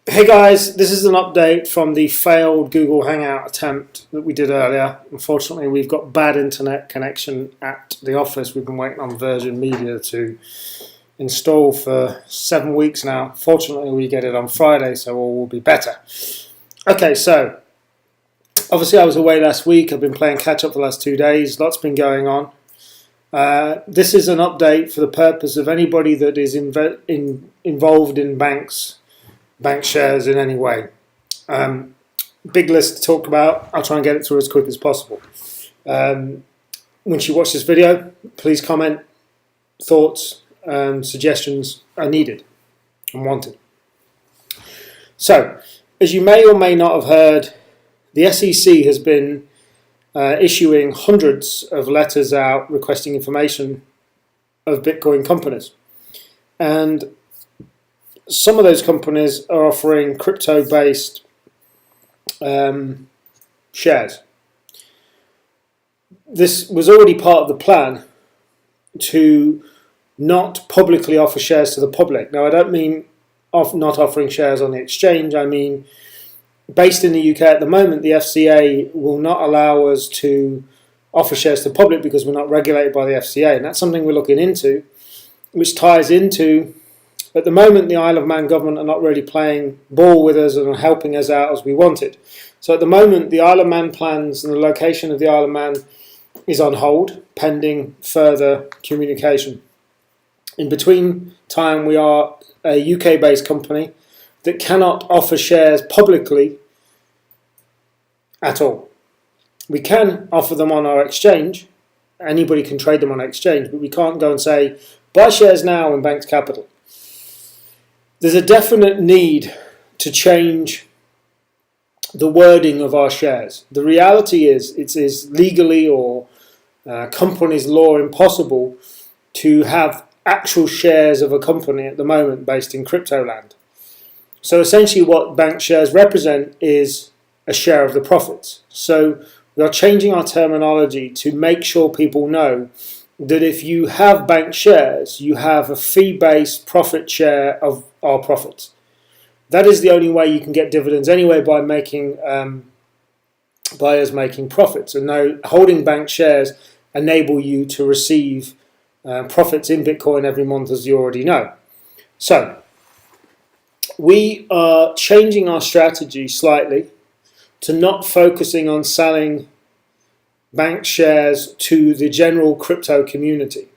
Hey guys, this is an update from the failed Google Hangout attempt that we did earlier. Unfortunately, we've got bad internet connection at the office. We've been waiting on Virgin Media to install for 7 weeks now. Fortunately, we get it on Friday, so all will be better. Okay, so obviously I was away last week. I've been playing catch up for the last 2 days. Lots been going on. This is an update for the purpose of anybody that is involved in Banx shares in any way. Big list to talk about. I'll try and get it through as quick as possible. Once you watch this video, please comment. Thoughts and suggestions are needed and wanted. So, as you may or may not have heard, the SEC has been issuing hundreds of letters out requesting information of Bitcoin companies. And some of those companies are offering crypto-based shares. This was already part of the plan to not publicly offer shares to the public. Now, I don't mean not offering shares on the exchange. I mean, based in the UK at the moment, the FCA will not allow us to offer shares to the public because we're not regulated by the FCA. And that's something we're looking into, which ties into, at the moment, the Isle of Man government are not really playing ball with us and helping us out as we wanted. So at the moment, the Isle of Man plans and the location of the Isle of Man is on hold, pending further communication. In between time, we are a UK-based company that cannot offer shares publicly at all. We can offer them on our exchange. Anybody can trade them on our exchange, but we can't go and say, buy shares now in Banx Capital. There's a definite need to change the wording of our shares. The reality is it is legally or company's law impossible to have actual shares of a company at the moment based in crypto land. So essentially what Banx shares represent is a share of the profits. So we are changing our terminology to make sure people know that if you have Banx shares, you have a fee-based profit share of our profits. That is the only way you can get dividends anyway, by us making profits. And now holding Banx shares enable you to receive profits in Bitcoin every month, as you already know. So we are changing our strategy slightly to not focusing on selling Banx shares to the general crypto community.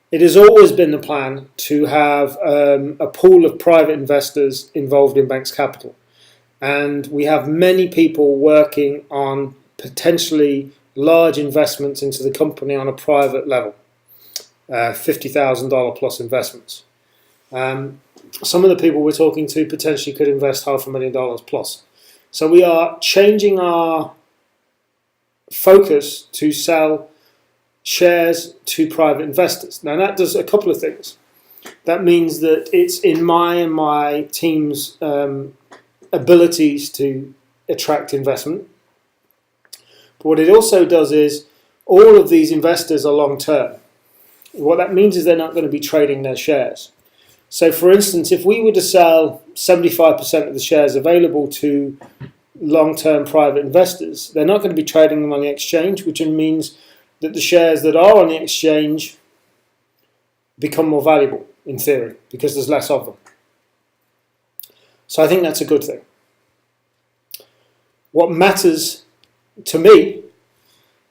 It has always been the plan to have a pool of private investors involved in Banx Capital. And we have many people working on potentially large investments into the company on a private level, $50,000 plus investments. Some of the people we're talking to potentially could invest $500,000 plus. So we are changing our focus to sell shares to private investors. Now that does a couple of things. That means that it's in my and my team's abilities to attract investment. But what it also does is all of these investors are long term. What that means is they're not going to be trading their shares. So for instance, if we were to sell 75% of the shares available to long-term private investors, they're not going to be trading them on the exchange, which means that the shares that are on the exchange become more valuable, in theory, because there's less of them. So I think that's a good thing. What matters to me,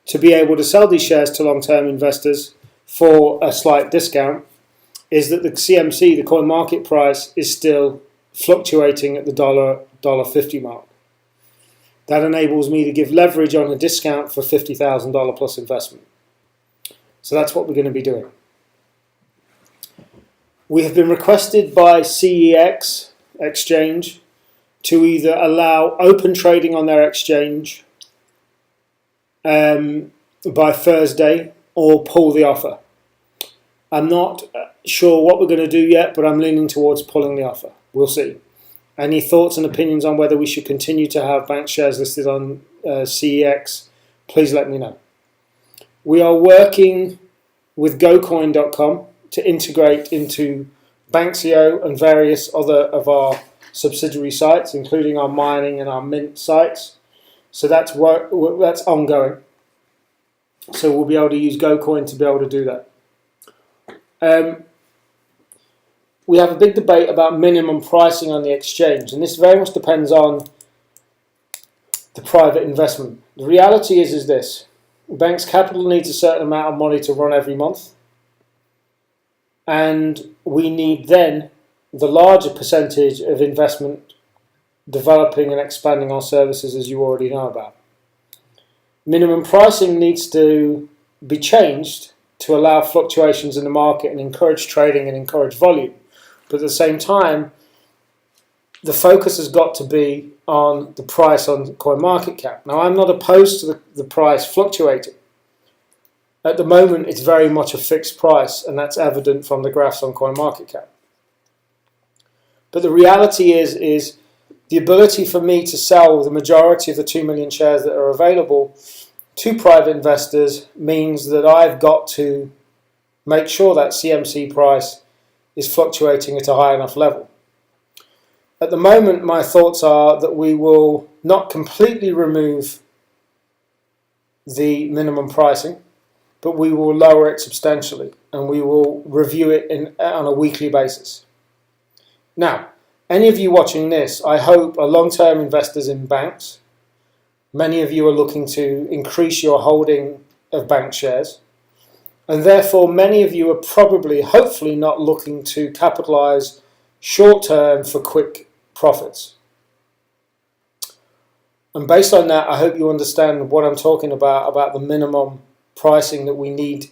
to be able to sell these shares to long-term investors for a slight discount, is that the CMC, the coin market price, is still fluctuating at the $1.50 mark. That enables me to give leverage on a discount for $50,000 plus investment. So that's what we're going to be doing. We have been requested by CEX exchange to either allow open trading on their exchange by Thursday or pull the offer. I'm not sure what we're going to do yet, but I'm leaning towards pulling the offer. We'll see. Any thoughts and opinions on whether we should continue to have Banx shares listed on CEX, please let me know. We are working with GoCoin.com to integrate into Banxio and various other of our subsidiary sites, including our mining and our mint sites. So that's ongoing. So we'll be able to use GoCoin to be able to do that. We have a big debate about minimum pricing on the exchange, and this very much depends on the private investment. The reality is this: Banx Capital needs a certain amount of money to run every month, and we need then the larger percentage of investment developing and expanding our services, as you already know about. Minimum pricing needs to be changed to allow fluctuations in the market and encourage trading and encourage volume. But at the same time, the focus has got to be on the price on CoinMarketCap. Now, I'm not opposed to the price fluctuating. At the moment, it's very much a fixed price, and that's evident from the graphs on CoinMarketCap. But the reality is the ability for me to sell the majority of the 2 million shares that are available to private investors means that I've got to make sure that CMC price is fluctuating at a high enough level. At the moment, my thoughts are that we will not completely remove the minimum pricing, but we will lower it substantially, and we will review it on a weekly basis. Now, any of you watching this, I hope, are long-term investors in Banx. Many of you are looking to increase your holding of Banx shares, and therefore many of you are probably, hopefully, not looking to capitalize short-term for quick profits. And based on that, I hope you understand what I'm talking about the minimum pricing that we need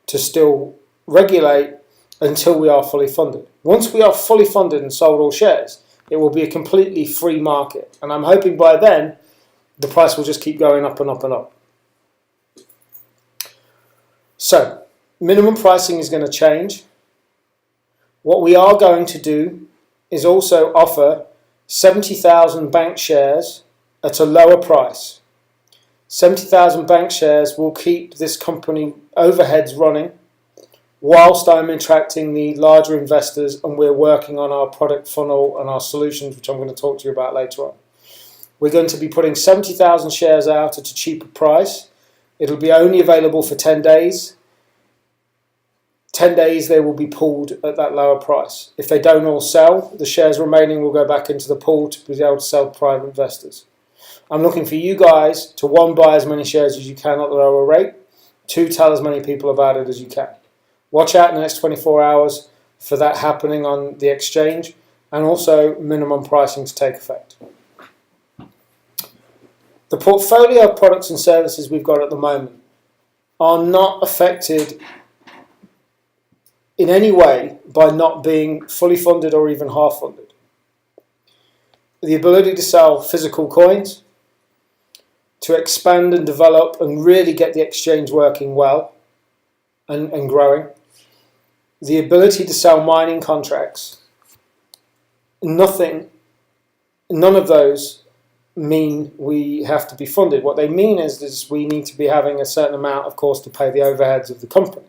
to still regulate until we are fully funded. Once we are fully funded and sold all shares, it will be a completely free market. And I'm hoping by then, the price will just keep going up and up and up. So, minimum pricing is going to change. What we are going to do is also offer 70,000 Banx shares at a lower price. 70,000 Banx shares will keep this company overheads running whilst I'm attracting the larger investors, and we're working on our product funnel and our solutions, which I'm going to talk to you about later on. We're going to be putting 70,000 shares out at a cheaper price. It'll be only available for 10 days. 10 days they will be pulled at that lower price. If they don't all sell, the shares remaining will go back into the pool to be able to sell to private investors. I'm looking for you guys to, 1, buy as many shares as you can at the lower rate, 2, tell as many people about it as you can. Watch out in the next 24 hours for that happening on the exchange, and also minimum pricing to take effect. The portfolio of products and services we've got at the moment are not affected in any way by not being fully funded or even half funded. The ability to sell physical coins, to expand and develop and really get the exchange working well and growing. The ability to sell mining contracts. None of those mean we have to be funded. What they mean is we need to be having a certain amount, of course, to pay the overheads of the company,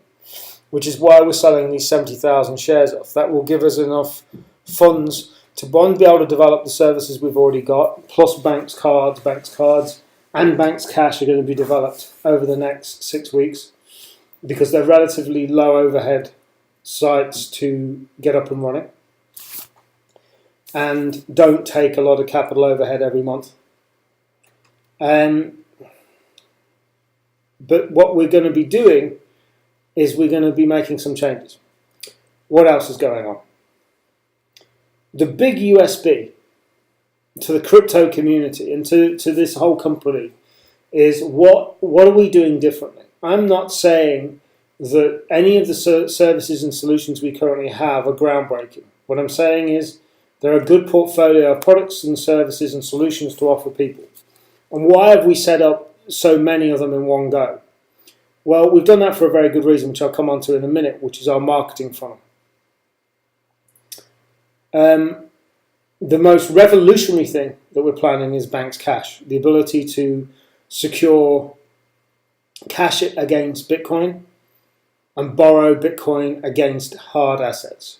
which is why we're selling these 70,000 shares off. That will give us enough funds to, 1, be able to develop the services we've already got, plus Banx cards, and Banx Cash are going to be developed over the next 6 weeks, because they're relatively low overhead sites to get up and running and don't take a lot of capital overhead every month. But what we're going to be doing is we're going to be making some changes. What else is going on? The big USB to the crypto community and to this whole company is what are we doing differently? I'm not saying that any of the services and solutions we currently have are groundbreaking. What I'm saying is they're a good portfolio of products and services and solutions to offer people. And why have we set up so many of them in one go? Well, we've done that for a very good reason, which I'll come on to in a minute, which is our marketing funnel. The most revolutionary thing that we're planning is Banx Cash, the ability to secure cash it against Bitcoin and borrow Bitcoin against hard assets.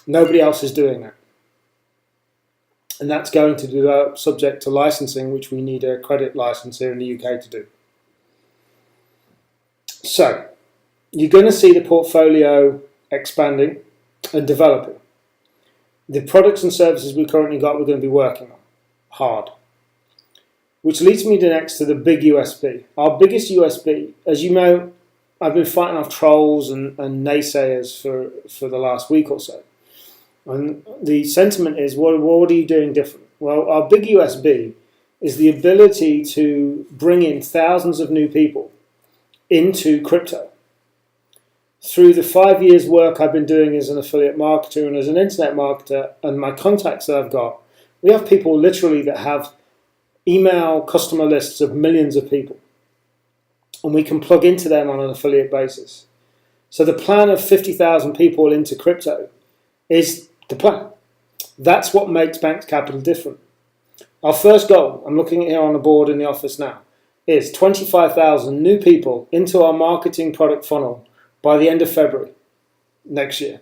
Nobody else is doing that. and that's going to be developed subject to licensing, which we need a credit license here in the UK to do. So you're going to see the portfolio expanding and developing. The products and services we've currently got, we're going to be working on hard. Which leads me next to the big USB. Our biggest USB, as you know, I've been fighting off trolls and naysayers for the last week or so. And the sentiment is, what are you doing different? Well, our big USB is the ability to bring in thousands of new people into crypto. Through the 5 years work I've been doing as an affiliate marketer and as an internet marketer and my contacts that I've got, we have people literally that have email customer lists of millions of people. And we can plug into them on an affiliate basis. So the plan of 50,000 people into crypto is the plan. That's what makes Banx Capital different. Our first goal, I'm looking here on the board in the office now, is 25,000 new people into our marketing product funnel by the end of February next year,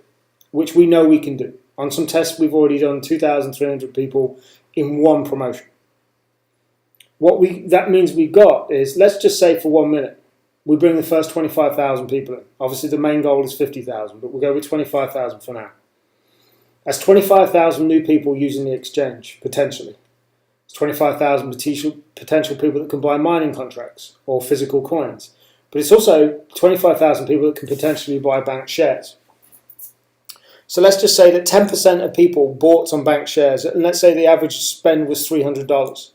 which we know we can do. On some tests, we've already done 2,300 people in one promotion. That means we've got is, let's just say for 1 minute, we bring the first 25,000 people in. Obviously, the main goal is 50,000, but we'll go with 25,000 for now. That's 25,000 new people using the exchange, potentially. It's 25,000 potential people that can buy mining contracts or physical coins. But it's also 25,000 people that can potentially buy Banx shares. So let's just say that 10% of people bought some Banx shares, and let's say the average spend was $300.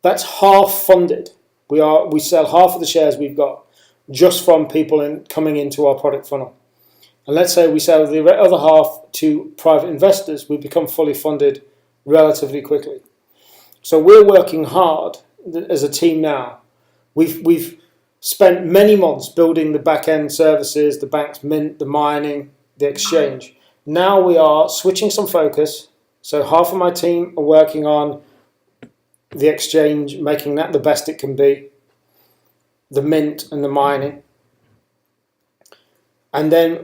That's half funded. We sell half of the shares we've got just from people coming into our product funnel. And let's say we sell the other half to private investors, we become fully funded relatively quickly. So we're working hard as a team now. We've spent many months building the back-end services, the Banx Mint, the mining, the exchange. Now we are switching some focus. So half of my team are working on the exchange, making that the best it can be, the mint and the mining. And then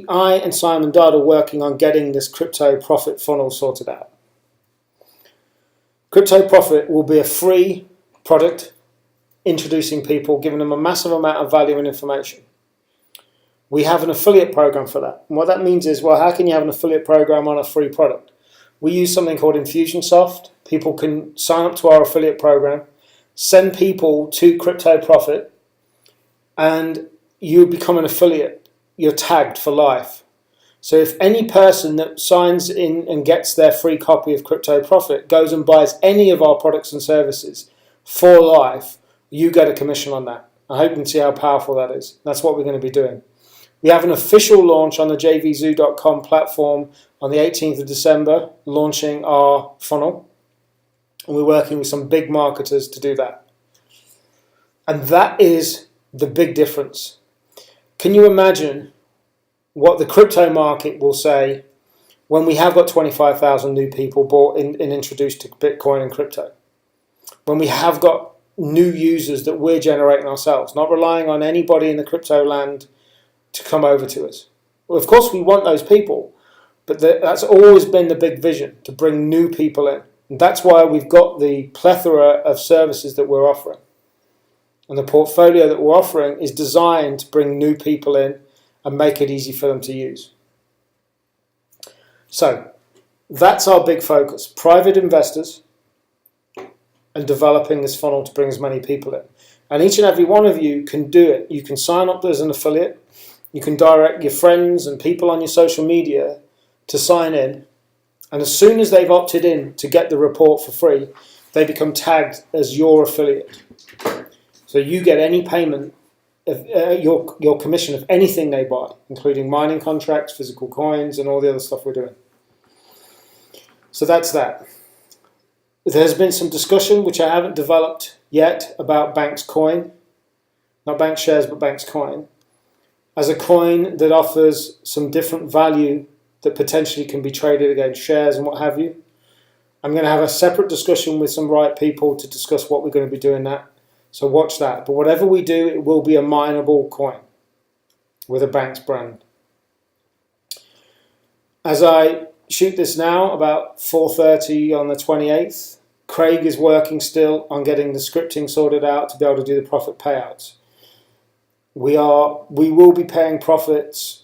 I and Simon Dodd are working on getting this crypto profit funnel sorted out. Crypto Profit will be a free product introducing people, giving them a massive amount of value and information. We have an affiliate program for that. And what that means is, well, how can you have an affiliate program on a free product? We use something called Infusionsoft. People can sign up to our affiliate program, send people to Crypto Profit, and you become an affiliate. You're tagged for life. So if any person that signs in and gets their free copy of Crypto Profit goes and buys any of our products and services for life, you get a commission on that. I hope you can see how powerful that is. That's what we're going to be doing. We have an official launch on the jvzoo.com platform on the 18th of December, launching our funnel. And we're working with some big marketers to do that. And that is the big difference. Can you imagine what the crypto market will say when we have got 25,000 new people bought in and introduced to Bitcoin and crypto? When we have got new users that we're generating ourselves, not relying on anybody in the crypto land to come over to us. Well, of course, we want those people, but that's always been the big vision, to bring new people in. And that's why we've got the plethora of services that we're offering. And the portfolio that we're offering is designed to bring new people in and make it easy for them to use. So that's our big focus, private investors and developing this funnel to bring as many people in. And each and every one of you can do it. You can sign up as an affiliate. You can direct your friends and people on your social media to sign in. And as soon as they've opted in to get the report for free, they become tagged as your affiliate. So you get any payment of your commission of anything they buy, including mining contracts, physical coins, and all the other stuff we're doing. So that's that. There's been some discussion, which I haven't developed yet, about Banx Coin. Not Banx shares, but Banx Coin. As a coin that offers some different value that potentially can be traded against shares and what have you. I'm going to have a separate discussion with some right people to discuss what we're going to be doing that. So watch that. But whatever we do, it will be a mineable coin with a Banx brand. As I shoot this now about 4:30 on the 28th. Craig is working still on getting the scripting sorted out to be able to do the profit payouts. We will be paying profits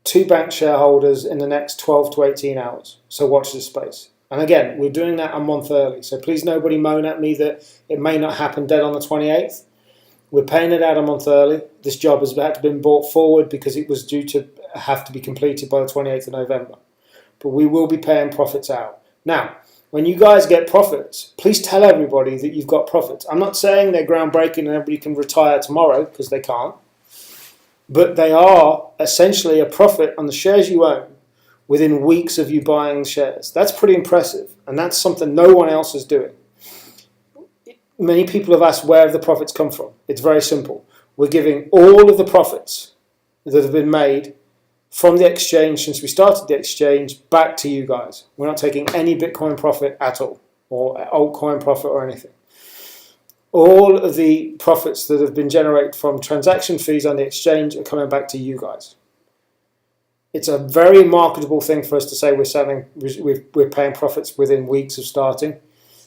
to Banx shareholders in the next 12 to 18 hours. So watch this space. And again, we're doing that a month early. So please nobody moan at me that it may not happen dead on the 28th. We're paying it out a month early. This job has had to been brought forward because it was due to have to be completed by the 28th of November. But we will be paying profits out. Now, when you guys get profits, please tell everybody that you've got profits. I'm not saying they're groundbreaking and everybody can retire tomorrow, because they can't. But they are essentially a profit on the shares you own within weeks of you buying shares. That's pretty impressive, and that's something no one else is doing. Many people have asked where the profits come from. It's very simple. We're giving all of the profits that have been made from the exchange since we started the exchange back to you guys. We're not taking any Bitcoin profit at all, or altcoin profit or anything. All of the profits that have been generated from transaction fees on the exchange are coming back to you guys. It's a very marketable thing for us to say we're paying profits within weeks of starting,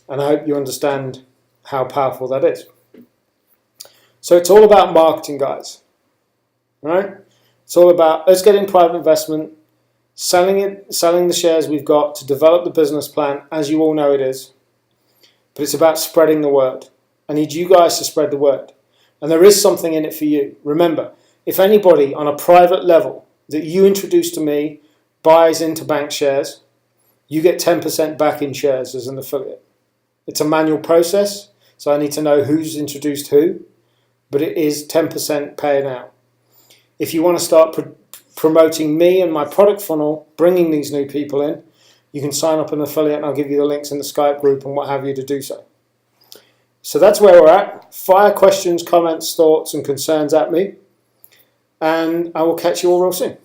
and I hope you understand how powerful that is. So it's all about marketing, guys. Right? It's all about us getting private investment, selling the shares we've got to develop the business plan, as you all know it is. But it's about spreading the word. I need you guys to spread the word. And there is something in it for you. Remember, if anybody on a private level that you introduce to me buys into Banx shares, you get 10% back in shares as an affiliate. It's a manual process, so I need to know who's introduced who, but it is 10% paying out. If you want to start promoting me and my product funnel, bringing these new people in, you can sign up an affiliate and I'll give you the links in the Skype group and what have you to do so. So that's where we're at. Fire questions, comments, thoughts and concerns at me, and I will catch you all real soon.